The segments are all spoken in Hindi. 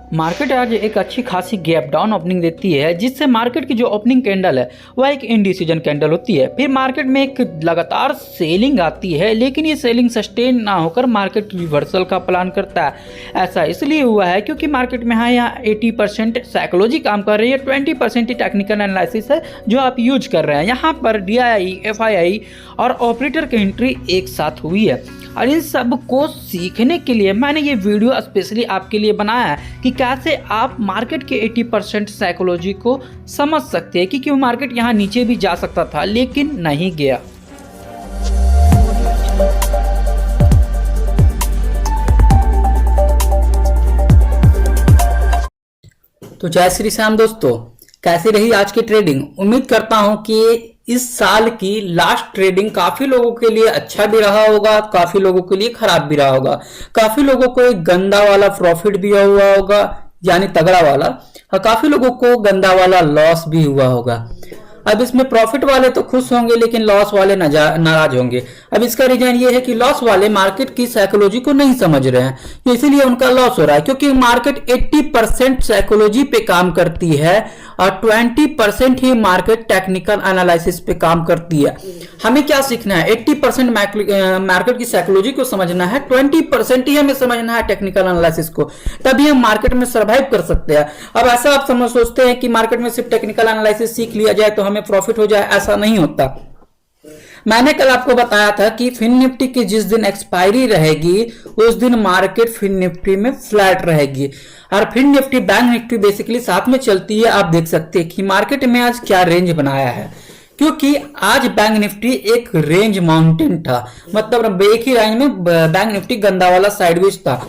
मार्केट आज एक अच्छी खासी गैप डाउन ओपनिंग देती है, जिससे मार्केट की जो ओपनिंग कैंडल है वह एक इंडिसीजन कैंडल होती है। फिर मार्केट में एक लगातार सेलिंग आती है, लेकिन ये सेलिंग सस्टेन ना होकर मार्केट रिवर्सल का प्लान करता है। ऐसा इसलिए हुआ है क्योंकि मार्केट में यहाँ 80% साइकोलॉजी काम कर रही है, 20% ही टेक्निकल एनालिसिस है जो आप यूज कर रहे हैं। यहाँ पर DII, FII और ऑपरेटर की एंट्री एक साथ हुई है, और इन सब को सीखने के लिए मैंने ये वीडियो स्पेशली आपके लिए बनाया है कि कैसे आप मार्केट के 80% साइकोलॉजी को समझ सकते हैं, क्योंकि मार्केट यहाँ नीचे भी जा सकता था लेकिन नहीं गया। तो जय श्री श्याम दोस्तों, कैसी रही आज की ट्रेडिंग। उम्मीद करता हूं कि इस साल की लास्ट ट्रेडिंग काफी लोगों के लिए अच्छा भी रहा होगा, काफी लोगों के लिए खराब भी रहा होगा। काफी लोगों को एक गंदा वाला प्रॉफिट भी हुआ होगा, यानी तगड़ा वाला, और काफी लोगों को गंदा वाला लॉस भी हुआ होगा। अब इसमें प्रॉफिट वाले तो खुश होंगे लेकिन लॉस वाले नाराज होंगे। अब इसका रीजन ये है कि लॉस वाले मार्केट की साइकोलॉजी को नहीं समझ रहे हैं, तो इसीलिए उनका लॉस हो रहा है। क्योंकि मार्केट 80% साइकोलॉजी पे काम करती है और 20% ही मार्केट टेक्निकल एनालिसिस पे काम करती है। हमें क्या सीखना है? 80% मार्केट की साइकोलॉजी को समझना है, 20% ही हमें समझना है टेक्निकल एनालिसिस को, तभी हम मार्केट में सर्वाइव कर सकते हैं। अब ऐसा आप सोचते हैं कि मार्केट में सिर्फ टेक्निकल एनालिसिस सीख लिया जाए तो हमें प्रॉफिट हो जाए, ऐसा नहीं होता। मैंने कल आपको बताया था कि फिन निफ्टी की जिस दिन एक्सपायरी रहेगी उस दिन मार्केट फिन निफ्टी में फ्लैट रहेगी, और Fin Nifty bank Nifty basically साथ में चलती है। आप देख सकते हैं कि मार्केट में आज क्या रेंज बनाया है, क्योंकि आज बैंक निफ्टी एक रेंज माउंटेन था, मतलब एक ही रेंज में बैंक निफ्टी गंदा वाला साइडवेज था।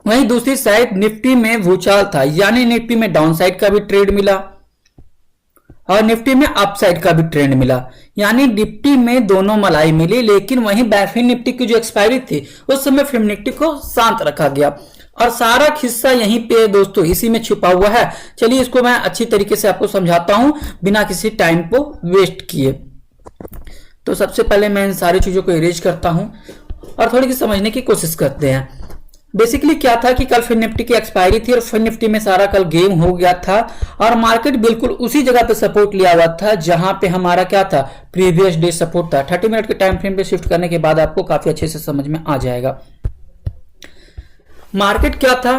वहीं दूसरी साइड निफ्टी में भूचाल था, यानी निफ्टी में डाउन साइड का भी ट्रेड मिला और निफ्टी में अपसाइड का भी ट्रेंड मिला, यानी निफ्टी में दोनों मलाई मिली। लेकिन वहीं फिन निफ्टी की जो एक्सपायरी थी उस समय फिन निफ्टी को शांत रखा गया, और सारा खिस्सा यहीं पे दोस्तों इसी में छुपा हुआ है। चलिए इसको मैं अच्छी तरीके से आपको समझाता हूं बिना किसी टाइम को वेस्ट किए। तो सबसे पहले मैं इन सारी चीजों को इरेज करता हूं और थोड़ी सी समझने की कोशिश करते हैं। बेसिकली क्या था कि कल फिन निफ्टी की एक्सपायरी थी और फिन निफ्टी में सारा कल गेम हो गया था, और मार्केट बिल्कुल उसी जगह पे सपोर्ट लिया हुआ था जहां पे हमारा क्या था, प्रीवियस डे सपोर्ट था। 30 मिनट के टाइम फ्रेम पे शिफ्ट करने के बाद आपको काफी अच्छे से समझ में आ जाएगा। मार्केट क्या था,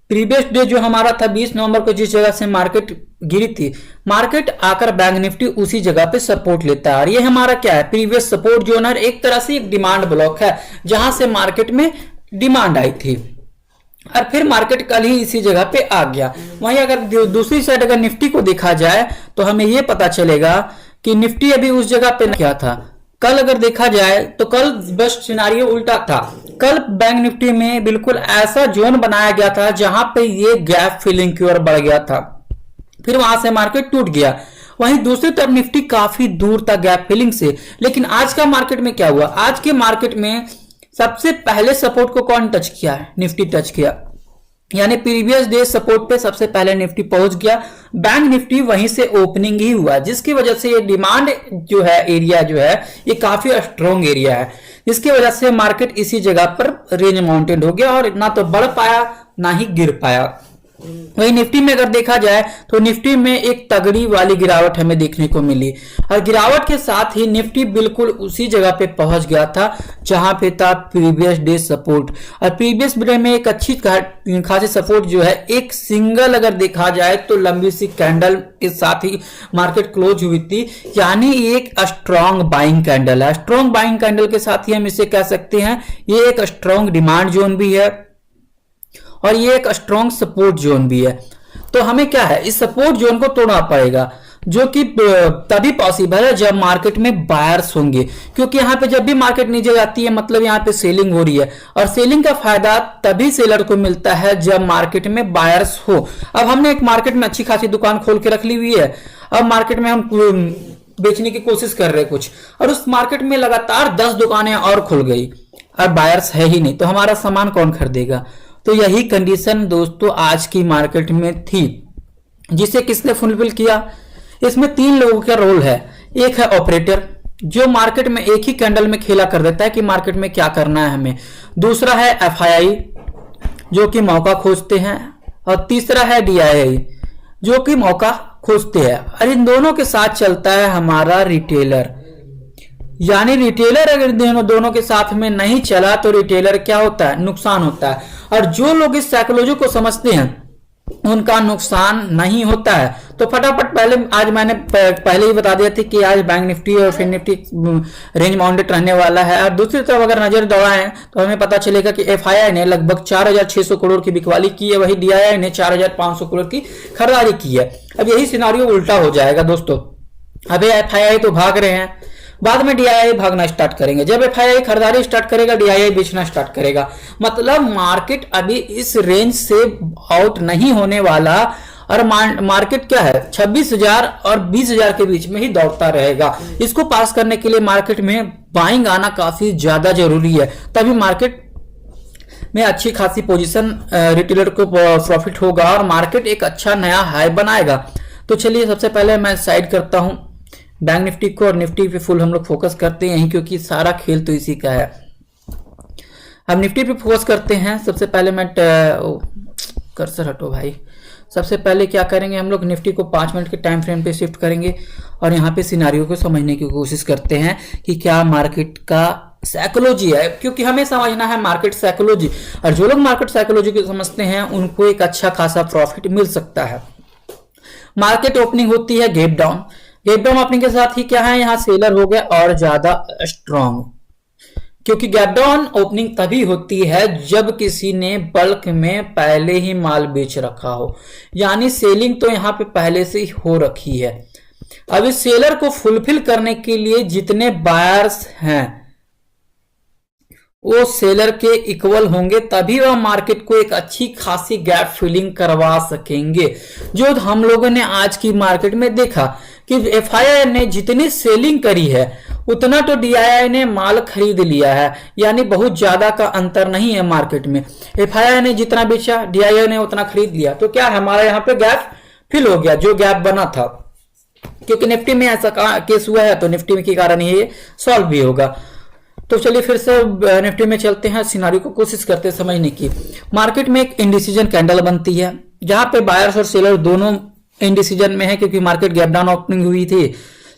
प्रीवियस डे जो हमारा था 20 नवंबर को, जिस जगह से मार्केट गिरी थी, मार्केट आकर बैंक निफ्टी उसी जगह पे सपोर्ट लेता है। और ये हमारा क्या है, प्रीवियस सपोर्ट जोन है, एक तरह से एक डिमांड ब्लॉक है जहां से मार्केट में डिमांड आई थी, और फिर मार्केट कल ही इसी जगह पे आ गया। वहीं अगर दूसरी साइड अगर निफ्टी को देखा जाए तो हमें यह पता चलेगा कि निफ्टी अभी उस जगह पे क्या था। कल अगर देखा जाए तो कल बस सिनारियो उल्टा था। कल बैंक निफ्टी में बिल्कुल ऐसा जोन बनाया गया था जहां पे ये गैप फिलिंग की ओर बढ़ गया था, फिर वहां से मार्केट टूट गया। वहीं दूसरी तरफ निफ्टी काफी दूर था गैप फिलिंग से। लेकिन आज का मार्केट में क्या हुआ, आज के मार्केट में सबसे पहले सपोर्ट को कौन टच किया है, निफ्टी टच किया, यानी प्रीवियस डे सपोर्ट पे सबसे पहले निफ्टी पहुंच गया। बैंक निफ्टी वहीं से ओपनिंग ही हुआ, जिसकी वजह से ये डिमांड जो है, एरिया जो है, ये काफी स्ट्रॉन्ग एरिया है, जिसकी वजह से मार्केट इसी जगह पर रेंज माउंटेन हो गया और ना तो बढ़ पाया ना ही गिर पाया। वही निफ्टी में अगर देखा जाए तो निफ्टी में एक तगड़ी वाली गिरावट हमें देखने को मिली, और गिरावट के साथ ही निफ्टी बिल्कुल उसी जगह पे पहुंच गया था जहां पे था प्रीवियस डे सपोर्ट। और प्रीवियस डे में एक अच्छी खासी सपोर्ट जो है, एक सिंगल अगर देखा जाए तो लंबी सी कैंडल के साथ ही मार्केट क्लोज हुई थी, यानी एक स्ट्रॉन्ग बाइंग कैंडल है। स्ट्रॉन्ग बाइंग कैंडल के साथ ही हम इसे कह सकते हैं ये एक स्ट्रॉन्ग डिमांड जोन भी है और ये एक स्ट्रॉन्ग सपोर्ट जोन भी है। तो हमें क्या है, इस सपोर्ट जोन को तोड़ना पड़ेगा, जो कि तभी पॉसिबल है जब मार्केट में बायर्स होंगे, क्योंकि यहाँ पे जब भी मार्केट नीचे जाती है मतलब यहाँ पे सेलिंग हो रही है, और सेलिंग का फायदा तभी सेलर को मिलता है जब मार्केट में बायर्स हो। अब हमने एक मार्केट में अच्छी खासी दुकान खोल के रख ली हुई है, अब मार्केट में हम बेचने की कोशिश कर रहे हैं कुछ, और उस मार्केट में लगातार 10 दुकानें और खुल गई, अब बायर्स है ही नहीं, तो हमारा सामान कौन खरीदेगा। तो यही कंडीशन दोस्तों आज की मार्केट में थी, जिसे किसने फुलफिल किया। इसमें 3 लोगों का रोल है। एक है ऑपरेटर, जो मार्केट में एक ही कैंडल में खेला कर देता है कि मार्केट में क्या करना है हमें। दूसरा है FII, जो कि मौका खोजते हैं, और तीसरा है DII जो कि मौका खोजते हैं। और इन दोनों के साथ चलता है हमारा रिटेलर। यानी रिटेलर अगर दोनों के साथ में नहीं चला तो रिटेलर क्या होता है, नुकसान होता है। और जो लोग इस साइकोलॉजी को समझते हैं उनका नुकसान नहीं होता है। तो फटाफट पहले आज मैंने पहले ही बता दिया था कि आज बैंक निफ्टी और फिन निफ्टी रेंज बाउंडेड रहने वाला है। और दूसरी तरफ अगर नजर दौड़ाएं तो हमें पता चलेगा कि FII ने लगभग 4,600 करोड़ की बिकवाली की है, वही DII ने 4,500 करोड़ की खरीदारी की है। अब यही सिनारियो उल्टा हो जाएगा दोस्तों। अभी FII तो भाग रहे हैं, बाद में DII भागना स्टार्ट करेंगे। जब FII खरीदारी स्टार्ट करेगा, DII बेचना स्टार्ट करेगा। मतलब मार्केट अभी इस रेंज से आउट नहीं होने वाला, और मार्केट क्या है 26,000 और 20,000 के बीच में ही दौड़ता रहेगा। इसको पास करने के लिए मार्केट में बाइंग आना काफी ज्यादा जरूरी है, तभी मार्केट में अच्छी खासी पोजीशन रिटेलर को प्रॉफिट होगा और मार्केट एक अच्छा नया हाई बनाएगा। तो चलिए सबसे पहले मैं साइड करता हूं बैंक निफ्टी को, और निफ्टी पे फुल हम लोग फोकस करते हैं क्योंकि सारा खेल तो इसी का है। अब निफ्टी पे फोकस करते हैं। सबसे पहले मैं कर्सर हटो भाई। सबसे पहले क्या करेंगे, हम लोग निफ्टी को 5 मिनट के टाइम फ्रेम पे शिफ्ट करेंगे और यहाँ पे सिनारियो को समझने की कोशिश करते हैं कि क्या मार्केट का साइकोलॉजी है, क्योंकि हमें समझना है मार्केट साइकोलॉजी। और जो लोग मार्केट साइकोलॉजी को समझते हैं उनको एक अच्छा खासा प्रॉफिट मिल सकता है। मार्केट ओपनिंग होती है gap down. Gap down opening के साथ ही क्या है, यहाँ सेलर हो गया और ज्यादा स्ट्रॉन्ग, क्योंकि गैप डाउन ओपनिंग तभी होती है जब किसी ने बल्क में पहले ही माल बेच रखा हो, यानी सेलिंग तो यहाँ पे पहले से ही हो रखी है। अब इस सेलर को फुलफिल करने के लिए जितने बायर्स हैं वो सेलर के इक्वल होंगे, तभी वह मार्केट को एक अच्छी खासी गैप फिलिंग करवा सकेंगे। जो हम लोगों ने आज की मार्केट में देखा कि FII ने जितनी सेलिंग करी है उतना तो DII ने माल खरीद लिया है, यानी बहुत ज्यादा का अंतर नहीं है मार्केट में। FII ने जितना बेचा DII ने उतना खरीद लिया, तो क्या हमारा यहाँ पे गैप फिल हो गया, जो गैप बना था। क्योंकि निफ्टी में ऐसा केस हुआ है तो निफ्टी के कारण ये सॉल्व भी होगा। तो चलिए फिर से निफ्टी में चलते हैं, सिनारियो को कोशिश करते हैं समझने की। मार्केट में एक इंडिसीजन कैंडल बनती है जहां पे बायर्स और सेलर दोनों इंडिसीजन में है, क्योंकि मार्केट गैप डाउन ओपनिंग हुई थी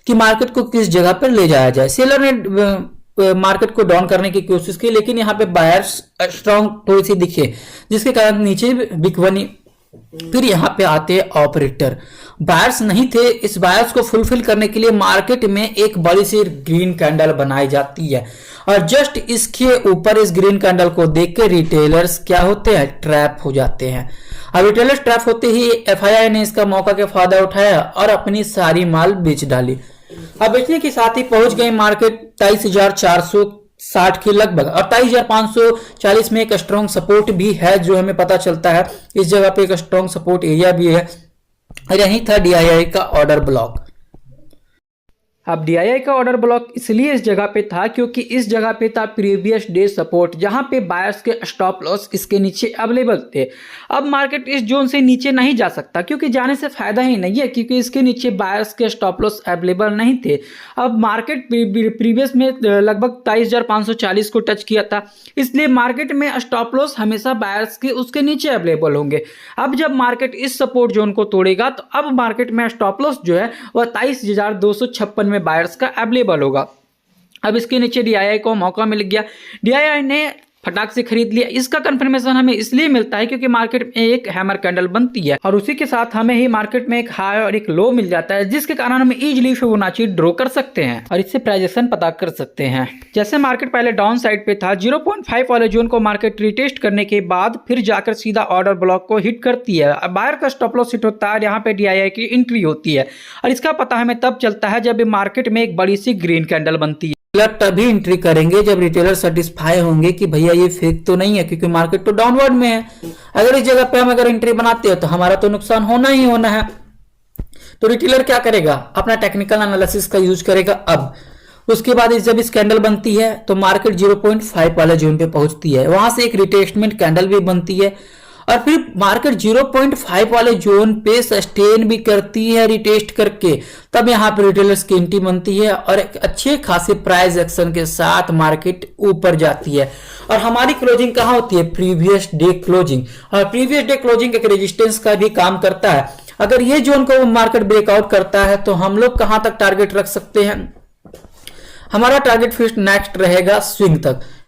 कि मार्केट को किस जगह पर ले जाया जाए। सेलर ने मार्केट को डाउन करने की कोशिश की, लेकिन यहाँ पे बायर्स स्ट्रॉन्ग थोड़ी सी दिखे, जिसके कारण नीचे बिक बनी। फिर यहाँ पे आते ऑपरेटर, बायर्स नहीं थे। इस बायर्स को फुलफिल करने के लिए मार्केट में एक बड़ी सी ग्रीन कैंडल बनाई जाती है, और जस्ट इसके ऊपर इस ग्रीन कैंडल को देख के रिटेलर्स क्या होते हैं, ट्रैप हो जाते हैं। अब रिटेलर्स ट्रैप होते ही FII ने इसका मौका के फायदा उठाया और अपनी सारी माल बेच डाली। अब बेचने के साथ ही पहुंच गई मार्केट 23,460 के लगभग, और 23,540 में एक स्ट्रॉन्ग सपोर्ट भी है जो हमें पता चलता है। इस जगह पे एक स्ट्रॉन्ग सपोर्ट एरिया भी है, और यही था DII का ऑर्डर ब्लॉक। अब DII का ऑर्डर ब्लॉक इसलिए इस जगह पे था क्योंकि इस जगह पे था प्रीवियस डे सपोर्ट, जहां पे बायर्स के स्टॉप लॉस इसके नीचे अवेलेबल थे। अब मार्केट इस जोन से नीचे नहीं जा सकता, क्योंकि जाने से फायदा ही नहीं है, क्योंकि इसके नीचे बायर्स के स्टॉप लॉस अवेलेबल नहीं थे। अब मार्केट प्रीवियस में लगभग 23,540 को टच किया था, इसलिए मार्केट में स्टॉप लॉस हमेशा बायर्स के उसके नीचे अवेलेबल होंगे। अब जब मार्केट इस सपोर्ट जोन को तोड़ेगा तो अब मार्केट में स्टॉप लॉस जो है वह 23,256 में बायर्स का अवेलेबल होगा। अब इसके नीचे DII को मौका मिल गया, DII ने फटाक से खरीद लिया। इसका कंफर्मेशन हमें इसलिए मिलता है क्योंकि मार्केट में एक हैमर कैंडल बनती है, और उसी के साथ हमें ही मार्केट में एक हाई और एक लो मिल जाता है, जिसके कारण हम इजीली फिबोनाची ड्रॉ कर सकते हैं और इससे प्राइजेशन पता कर सकते हैं। जैसे मार्केट पहले डाउन साइड पे था, 0.5 वाले जोन को मार्केट रिटेस्ट करने के बाद फिर जाकर सीधा ऑर्डर ब्लॉक को हिट करती है। बायर का स्टॉप लॉस हिट होता है, यहाँ पे DII की एंट्री होती है, और इसका पता हमें तब चलता है जब मार्केट में एक बड़ी सी ग्रीन कैंडल बनती है। तभी एंट्री करेंगे जब रिटेलर सेटिस्फाई होंगे कि भैया ये फेक तो नहीं है, क्योंकि मार्केट तो डाउनवर्ड में है। अगर इस जगह पे हम अगर एंट्री बनाते हो तो हमारा तो नुकसान होना ही होना है। तो रिटेलर क्या करेगा, अपना टेक्निकल एनालिसिस का यूज करेगा। अब उसके बाद जब इस कैंडल बनती है तो मार्केट 0.5 वाले जोन पे पहुंचती है, वहां से एक रिटेस्टमेंट कैंडल भी बनती है, और फिर मार्केट 0.5 वाले जोन पे सस्टेन भी करती है रिटेस्ट करके, तब यहाँ पे रिटेलर्स की एंट्री बनती है और एक अच्छे खासे प्राइस एक्शन के साथ मार्केट ऊपर जाती है। और हमारी क्लोजिंग कहाँ होती है? Previous day closing. और प्रीवियस डे क्लोजिंग एक रेजिस्टेंस का भी काम करता है। अगर ये जोन को मार्केट ब्रेकआउट करता है तो हम लोग कहां तक टारगेट रख सकते हैं? हमारा टारगेट फिर नेक्स्ट रहेगा स्विंग तक।